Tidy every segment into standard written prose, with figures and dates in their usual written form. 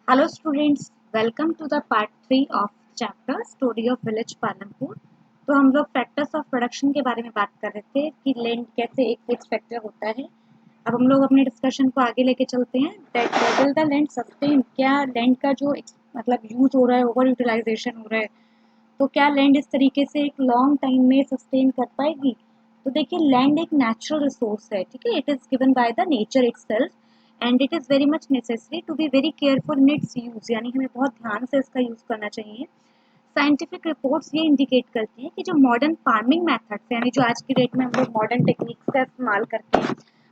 Hello students, welcome to the part 3 of chapter Story of Village Palampur. तो हम लोग factors of production के बारे में बात कर रहे थे कि लैंड कैसे एक फिक्स फैक्टर होता है। अब हम लोग अपने डिस्कशन को आगे लेके चलते हैं। That will the land sustain, क्या लैंड का जो मतलब यूज हो रहा है, ओवर यूटिलाइजेशन हो रहा है, तो क्या लैंड इस तरीके से एक लॉन्ग टाइम में सस्टेन कर पाएगी। तो देखिए लैंड एक नेचुरल रिसोर्स है, ठीक है। It is given by the nature itself and it is very much necessary to be very careful in its use, यानी हमें बहुत ध्यान से इसका यूज़ करना चाहिए। साइंटिफिक रिपोर्ट्स ये इंडिकेट करती हैं कि जो मॉडर्न फार्मिंग मेथड्स यानी जो आज की डेट में हम लोग मॉडर्न टेक्निक्स का इस्तेमाल करके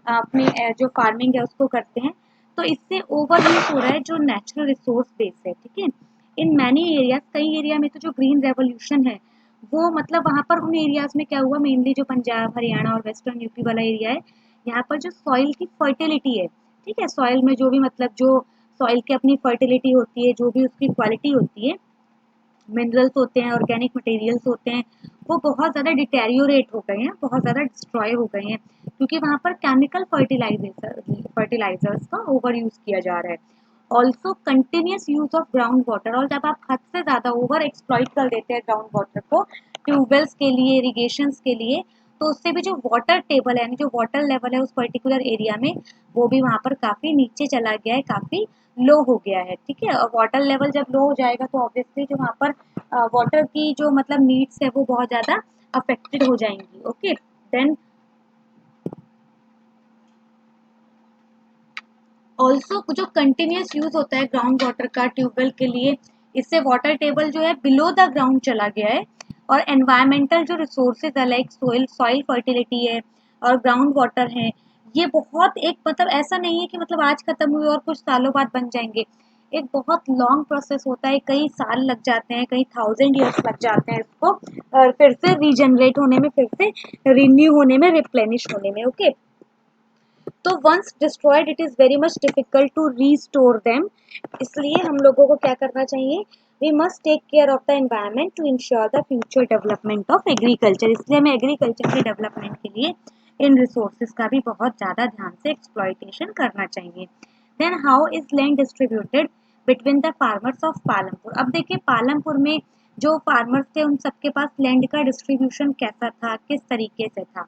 अपने जो फार्मिंग है उसको करते हैं, तो इससे ओवर यूज हो रहा है जो नेचुरल रिसोर्स बेस है, ठीक है। इन मैनी एरियाज, कई एरिया में तो जो ग्रीन रेवोल्यूशन है वो मतलब वहाँ पर उन एरियाज में क्या हुआ, मेनली जो पंजाब हरियाणा और वेस्टर्न यूपी वाला एरिया है, यहाँ पर जो सॉइल की फर्टिलिटी है, ठीक है, सॉइल में जो भी मतलब जो सॉइल की अपनी फर्टिलिटी होती है, जो भी उसकी क्वालिटी होती है, मिनरल्स होते हैं, ऑर्गेनिक मटेरियल्स होते हैं, वो बहुत ज़्यादा डिटेरियोरेट हो गए हैं, बहुत ज़्यादा डिस्ट्रॉय हो गए हैं, क्योंकि वहाँ पर केमिकल फर्टिलाइजर्स का ओवर यूज़ किया जा रहा है। Also continuous use of ground water, और जब आप हद से ज़्यादा ओवर एक्सप्लॉइट कर देते हैं ग्राउंड वाटर को ट्यूबवेल्स के लिए, इरीगेशन के लिए, तो उससे भी जो वाटर टेबल है यानी जो वाटर लेवल है उस पर्टिकुलर एरिया में, वो भी वहाँ पर काफ़ी नीचे चला गया है, काफ़ी लो हो गया है, ठीक है। और वाटर लेवल जब लो हो जाएगा तो ऑब्वियसली जो वहाँ पर वाटर की जो मतलब नीड्स है वो बहुत ज़्यादा अफेक्टेड हो जाएंगी। ओके, देन ऑल्सो जो कंटिन्यूस यूज होता है ग्राउंड वाटर का ट्यूबवेल के लिए, इससे वाटर टेबल जो है बिलो द ग्राउंड चला गया है, और एनवायरमेंटल जो रिसोर्सेज है लाइक सोइल सॉइल फर्टिलिटी है और ग्राउंड वाटर है, ये बहुत एक मतलब ऐसा नहीं है कि मतलब आज खत्म हुए और कुछ सालों बाद बन जाएंगे। एक बहुत लॉन्ग प्रोसेस होता है, कई साल लग जाते हैं, कई थाउजेंड ईयर्स लग जाते हैं इसको और फिर से रीजनरेट होने में, फिर से रिन्यू होने में, रिप्लेनिश होने में। ओके, तो once destroyed it is very much difficult to restore them. इसलिए हम लोगों को क्या करना चाहिए, we must take care of the environment to ensure the future development of agriculture. इसलिए हमें एग्रीकल्चर के डेवलपमेंट के लिए इन रिसोर्सेज का भी बहुत ज़्यादा ध्यान से एक्सप्लॉयटेशन करना चाहिए। Then how is land distributed between the farmers of Palampur. अब देखिए पालमपुर में जो फार्मर्स थे उन सबके पास लैंड का डिस्ट्रीब्यूशन कैसा था, किस तरीके से था।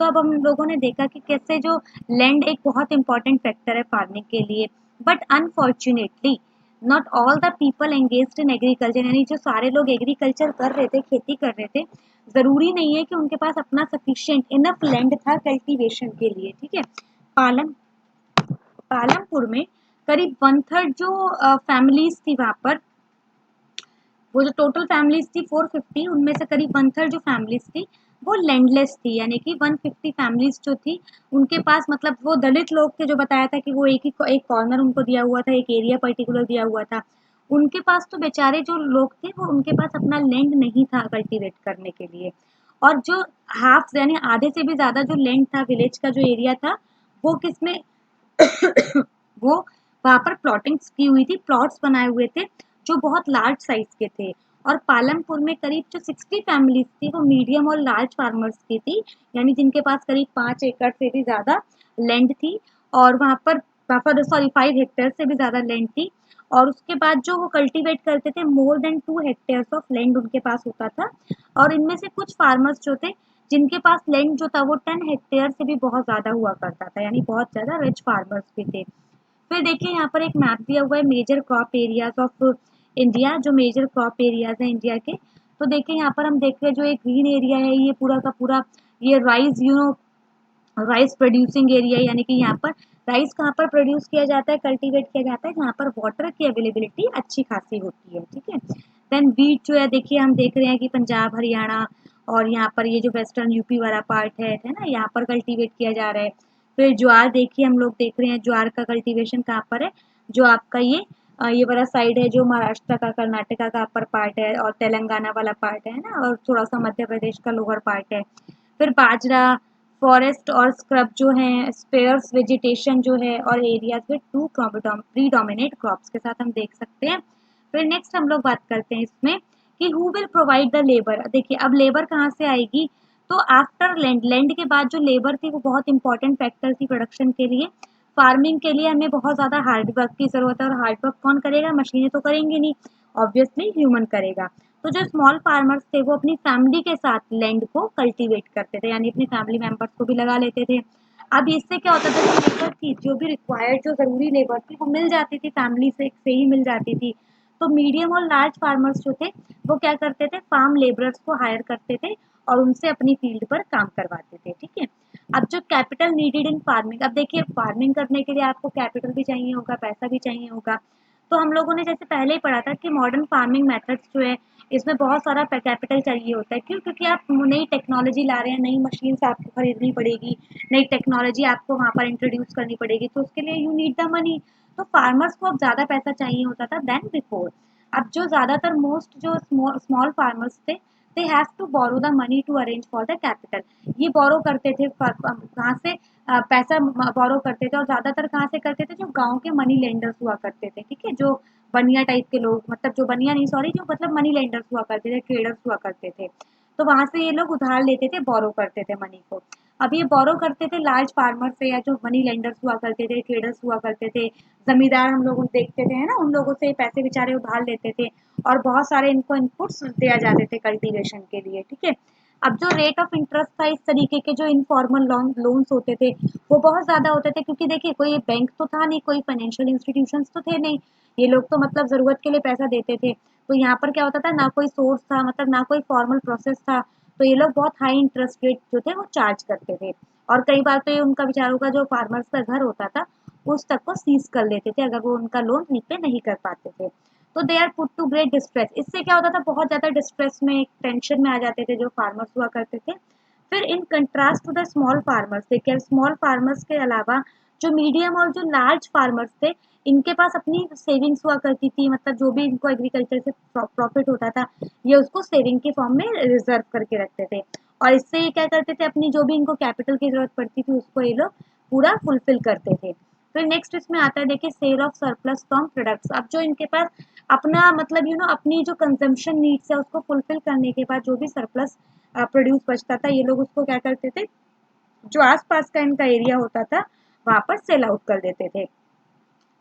तो अब हम लोगों ने देखा कि कैसे जो लैंड एक बहुत इंपॉर्टेंट फैक्टर है फार्मिंग के लिए, but unfortunately not all the people engaged in agriculture, यानी जो सारे लोग एग्रीकल्चर कर रहे थे, खेती कर रहे थे, ज़रूरी नहीं है कि उनके पास अपना सफिशिएंट इनफ लैंड था कल्टीवेशन के लिए, ठीक है। पालन पालमपुर में करीब वन थर्ड जो फैमिलीज थी वहाँ पर, वो जो टोटल फैमिलीज थी 450, उनमें से करीब वन थर्ड जो फैमिलीज थी वो लैंडलेस थी, यानी कि 150 फैमिलीज जो थी उनके पास मतलब वो दलित लोग थे, जो बताया था कि वो एक कॉर्नर उनको दिया हुआ था, एक एरिया पर्टिकुलर दिया हुआ था, उनके पास तो बेचारे जो लोग थे वो उनके पास अपना लैंड नहीं था कल्टीवेट करने के लिए। और जो हाफ यानी आधे से भी ज़्यादा जो लैंड था विलेज का जो एरिया था, वो किसमें वो वहाँ पर प्लॉटिंग्स की हुई थी, प्लॉट्स बनाए हुए थे जो बहुत लार्ज साइज के थे। और पालमपुर में करीब जो 60 फैमिलीज थी वो मीडियम और लार्ज फार्मर्स की थी, यानी जिनके पास करीब 5 एकड़ से भी ज़्यादा लैंड थी, और वहाँ पर सॉरी 5 हेक्टेयर से भी ज़्यादा लैंड थी। और उसके बाद जो वो कल्टीवेट करते थे more than 2 hectares of land उनके पास होता था। और इनमें से कुछ फार्मर्स जो थे जिनके पास लैंड जो था वो 10 हेक्टेयर से भी बहुत ज़्यादा हुआ करता था, यानी बहुत ज़्यादा रिच फार्मर्स भी थे। फिर देखिए यहाँ पर एक मैप दिया हुआ है major crop areas of India, जो मेजर क्रॉप एरियाज हैं इंडिया के। तो देखिए यहाँ पर हम देख रहे हैं जो एक ग्रीन एरिया है ये पूरा का पूरा, ये राइस राइस प्रोड्यूसिंग एरिया, यानी कि यहाँ पर राइस कहाँ पर प्रोड्यूस किया जाता है, कल्टीवेट किया जाता है जहाँ पर वाटर की अवेलेबिलिटी अच्छी खासी होती है, ठीक है। देन वीट जो है देखिए हम देख रहे हैं कि पंजाब हरियाणा और यहाँ पर ये जो वेस्टर्न यूपी वाला पार्ट है ना, यहाँ पर कल्टीवेट किया जा रहा है। फिर ज्वार देखिए हम लोग देख रहे हैं ज्वार का कल्टीवेशन कहाँ पर है, जो आपका ये वाला साइड है जो महाराष्ट्र का कर्नाटका का अपर पार्ट है और तेलंगाना वाला पार्ट है ना, और थोड़ा सा मध्य प्रदेश का लोअर पार्ट है। फिर बाजरा, फॉरेस्ट और स्क्रब जो हैं, स्पेयर्स वेजिटेशन जो है, और एरियाज में टू प्रीडोमिनेट क्रॉप्स के साथ हम देख सकते हैं। फिर नेक्स्ट हम लोग बात करते हैं इसमें कि who will provide the labour. देखिए अब लेबर कहाँ से आएगी, तो आफ्टर लैंड, लैंड के बाद जो लेबर थी वो बहुत इंपॉर्टेंट फैक्टर थी प्रोडक्शन के लिए। फार्मिंग के लिए हमें बहुत ज़्यादा हार्ड वर्क की ज़रूरत है, और हार्ड वर्क कौन करेगा? मशीनें तो करेंगी नहीं, ऑब्वियसली ह्यूमन करेगा। तो जो स्मॉल फार्मर्स थे वो अपनी फैमिली के साथ लैंड को कल्टीवेट करते थे, यानी अपनी फैमिली मेंबर्स को भी लगा लेते थे। अब इससे क्या होता था, जो लेबर थी, जो भी रिक्वायर्ड जो ज़रूरी लेबर थी वो मिल जाती थी, फैमिली से ही मिल जाती थी। तो मीडियम और लार्ज फार्मर्स जो थे वो क्या करते थे, फार्म लेबरर्स को हायर करते थे और उनसे अपनी फील्ड पर काम करवाते थे, ठीक है। अब जो कैपिटल नीडेड इन फार्मिंग, अब देखिए फार्मिंग करने के लिए आपको कैपिटल भी चाहिए होगा, पैसा भी चाहिए होगा। तो हम लोगों ने जैसे पहले ही पढ़ा था कि मॉडर्न फार्मिंग मेथड्स जो है इसमें बहुत सारा कैपिटल चाहिए होता है। क्यों? क्योंकि आप नई टेक्नोलॉजी ला रहे हैं, नई मशीन्स आपको खरीदनी पड़ेगी, नई टेक्नोलॉजी आपको वहाँ पर इंट्रोड्यूस करनी पड़ेगी, तो उसके लिए यू नीड द मनी। तो फार्मर्स को अब ज़्यादा पैसा चाहिए होता था देन बिफोर। अब जो ज़्यादातर मोस्ट जो स्मॉल फार्मर्स थे, they have to borrow the money to arrange for the capital. ये बोरो करते थे कहाँ से? पैसा बोरो करते थे, और ज़्यादातर कहाँ से करते थे? जो गाँव के मनी लेंडर्स हुआ करते थे, ठीक है, जो बनिया टाइप के लोग, मतलब जो बनिया नहीं, सॉरी, जो मतलब मनी लेंडर्स हुआ करते थे, ट्रेडर्स हुआ करते थे। तो वहाँ से ये लोग उधार लेते थे, बोरो करते थे मनी को। अब ये बोरो करते थे लार्ज फार्मर से, या जो मनी लेंडर्स हुआ करते थे, ट्रेडर्स हुआ करते थे, जमींदार हम लोग देखते थे, है ना, उन लोगों से पैसे बेचारे उधार लेते थे, और बहुत सारे इनको इनपुट्स दिया जाते थे कल्टीवेशन के लिए, ठीक है। अब जो रेट ऑफ इंटरेस्ट था इस तरीके के जो इनफॉर्मल लोन्स होते थे वो बहुत ज़्यादा होते थे, क्योंकि देखिए कोई बैंक तो था नहीं, कोई फाइनेंशियल इंस्टीट्यूशंस तो थे नहीं, ये लोग तो मतलब ज़रूरत के लिए पैसा देते थे। तो यहाँ पर क्या होता था, ना कोई सोर्स था, मतलब ना कोई फॉर्मल प्रोसेस था, तो ये लोग बहुत हाई इंटरेस्ट रेट जो थे वो चार्ज करते थे। और कई बार तो ये उनका बेचारों का जो फार्मर्स का घर होता था उस तक को सीज कर लेते थे अगर वो उनका लोन रीपे नहीं कर पाते थे। तो they are put to great distress. इससे क्या होता था, बहुत ज़्यादा डिस्ट्रेस में, टेंशन में आ जाते थे जो फार्मर्स हुआ करते थे। फिर in contrast to the small farmers, देखिए स्मॉल फार्मर्स के अलावा जो मीडियम और जो लार्ज फार्मर्स थे, इनके पास अपनी सेविंग्स हुआ करती थी, मतलब जो भी इनको एग्रीकल्चर से प्रॉफिट होता था ये उसको सेविंग के फॉर्म में रिजर्व करके रखते थे, और इससे ये क्या करते थे, अपनी जो भी इनको कैपिटल की जरूरत पड़ती थी उसको ये लोग पूरा फुलफिल करते थे। फिर नेक्स्ट इसमें आता है, देखिए sale of surplus from products. अब जो इनके पास अपना मतलब अपनी जो कंजम्पशन नीड्स है उसको फुलफिल करने के बाद जो भी सरप्लस प्रोड्यूस बचता था ये लोग उसको क्या करते थे, जो आसपास का इनका एरिया होता था वहां पर सेल आउट कर देते थे।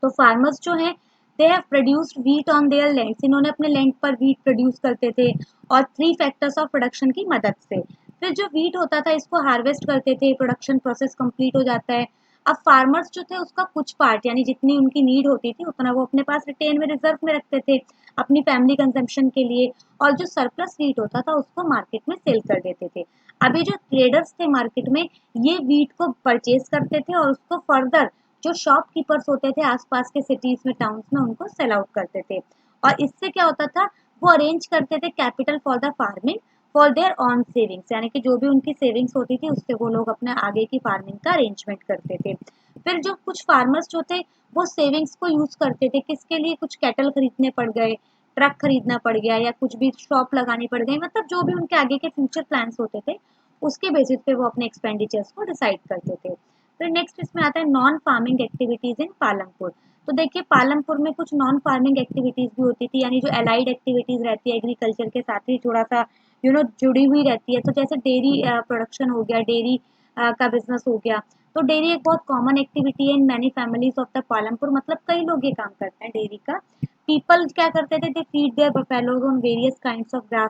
तो फार्मर्स जो हैं they have produced wheat on their lands, इन्होंने अपने लैंड पर व्हीट प्रोड्यूस करते थे, और 3 फैक्टर्स ऑफ प्रोडक्शन की मदद से। फिर जो व्हीट होता था इसको हार्वेस्ट करते थे, प्रोडक्शन प्रोसेस कंप्लीट हो जाता है। अब फार्मर्स जो थे उसका कुछ पार्ट, यानी जितनी उनकी नीड होती थी उतना वो अपने पास रिटेन में, रिजर्व में रखते थे अपनी फैमिली कंजम्पशन के लिए, और जो सरप्लस व्हीट होता था उसको मार्केट में सेल कर देते थे। अभी जो ट्रेडर्स थे मार्केट में ये व्हीट को परचेज करते थे और उसको फर्दर जो शॉपकीपर्स होते थे आसपास के सिटीज में, टाउन्स में, उनको सेल आउट करते थे। और इससे क्या होता था, वो अरेंज करते थे capital for the farming for their on savings, यानी कि जो भी उनकी सेविंग्स होती थी उससे वो लोग अपने आगे की फार्मिंग का अरेंजमेंट करते थे। फिर जो कुछ फार्मर्स जो थे वो सेविंग्स को यूज करते थे किसके लिए, कुछ कैटल खरीदने पड़ गए, ट्रक खरीदना पड़ गया, या कुछ भी शॉप लगानी पड़ गई, मतलब जो भी उनके आगे के फ्यूचर प्लान्स होते थे उसके बेसिस पे वो अपने एक्सपेंडिचर्स को डिसाइड करते थे। फिर नेक्स्ट इसमें आता है non farming activities in Palampur. तो देखिए पालमपुर में कुछ नॉन फार्मिंग एक्टिविटीज भी होती थी, यानी जो एलाइड एक्टिविटीज रहती है एग्रीकल्चर के साथ ही थोड़ा सा जुड़ी हुई रहती है। तो जैसे डेयरी प्रोडक्शन हो गया, डेयरी का बिजनेस हो गया। तो डेयरी एक बहुत कॉमन एक्टिविटी है in many families of the Palampur, मतलब कई लोग ये काम करते हैं डेयरी का। पीपल क्या करते थे, they feed there buffaloes on various kinds of grass.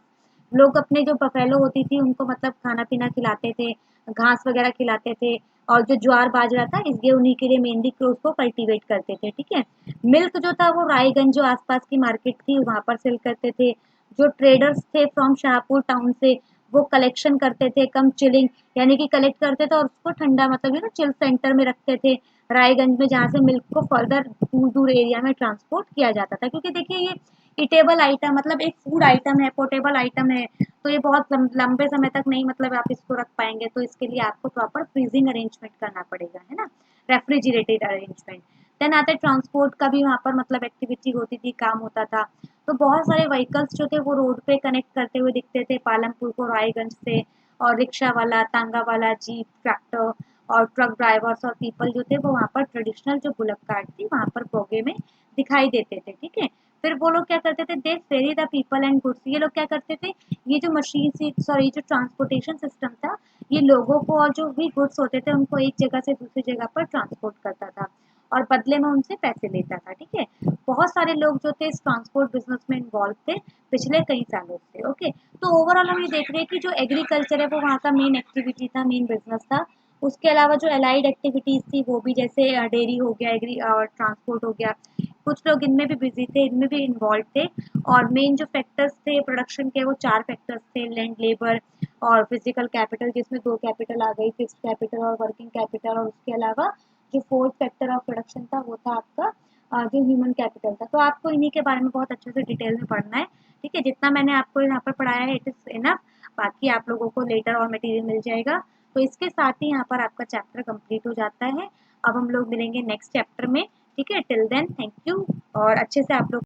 लोग अपने जो बफेलो होती थी उनको मतलब खाना पीना खिलाते थे, घास वगैरह खिलाते थे, और जो ज्वार बाजरा था इसलिए उन्हीं के लिए मेनली क्रॉप को कल्टीवेट करते थे, ठीक है। मिल्क जो था वो रायगंज जो आसपास की मार्केट थी वहां पर सेल करते थे। जो ट्रेडर्स थे फ्रॉम शाहपुर टाउन से वो कलेक्शन करते थे, कम चिलिंग, यानी कि कलेक्ट करते थे और उसको ठंडा मतलब चिल सेंटर में रखते थे रायगंज में, जहाँ से मिल्क को फर्दर दूर दूर एरिया में ट्रांसपोर्ट किया जाता था। क्योंकि देखिए ये इटेबल आइटम, मतलब एक फूड आइटम है, पोर्टेबल आइटम है, तो ये बहुत लंबे समय तक नहीं मतलब आप इसको रख पाएंगे, तो इसके लिए आपको प्रॉपर फ्रीजिंग अरेंजमेंट करना पड़ेगा, है ना, रेफ्रिजरेटेड अरेंजमेंट। देन आते ट्रांसपोर्ट का भी वहाँ पर मतलब एक्टिविटी होती थी, काम होता था। तो बहुत सारे व्हीकल्स जो थे वो रोड पे कनेक्ट करते हुए दिखते थे पालमपुर को रायगंज से, और रिक्शा वाला, तांगा वाला, जीप, ट्रैक्टर और ट्रक ड्राइवर्स और पीपल जो थे वो वहाँ पर ट्रेडिशनल जो बुलक कार्ट थी वहाँ पर बोगे में दिखाई देते थे, ठीक है। फिर वो लोग क्या करते थे, दे फेरी द पीपल एंड गुड्स। ये लोग क्या करते थे, ये जो मशीन से, सॉरी, जो ट्रांसपोर्टेशन सिस्टम था ये लोगों को और जो भी गुड्स होते थे उनको एक जगह से दूसरी जगह पर ट्रांसपोर्ट करता था। और बदले में उनसे पैसे लेता था। ठीक है, बहुत सारे लोग जो थे इस ट्रांसपोर्ट बिजनेस में इन्वॉल्व थे पिछले कई सालों से। ओके, तो ओवरऑल हम ये देख रहे हैं कि जो एग्रीकल्चर है वो वहाँ का मेन एक्टिविटी था, मेन बिजनेस था। उसके अलावा जो अलाइड एक्टिविटीज़ थी वो भी, जैसे डेयरी हो गया, एग्री और ट्रांसपोर्ट हो गया, कुछ लोग इनमें भी बिजी थे, इनमें भी इन्वॉल्व थे। और मेन जो फैक्टर्स थे प्रोडक्शन के वो 4 फैक्टर्स थे, लैंड, लेबर और फिजिकल कैपिटल, जिसमें 2 कैपिटल आ गई, फिक्स्ड कैपिटल और वर्किंग कैपिटल। और उसके अलावा जो फोर्थ फैक्टर ऑफ प्रोडक्शन था वो था आपका जो ह्यूमन कैपिटल था। तो आपको इन्हीं के बारे में बहुत अच्छे से डिटेल में पढ़ना है। ठीक है, जितना मैंने आपको यहाँ पर पढ़ाया है इट इज़ इनफ, बाकी आप लोगों को लेटर और मटेरियल मिल जाएगा। तो इसके साथ ही यहाँ पर आपका चैप्टर कंप्लीट हो जाता है। अब हम लोग मिलेंगे नेक्स्ट चैप्टर में। ठीक है, टिल देन थैंक यू, और अच्छे से आप लोग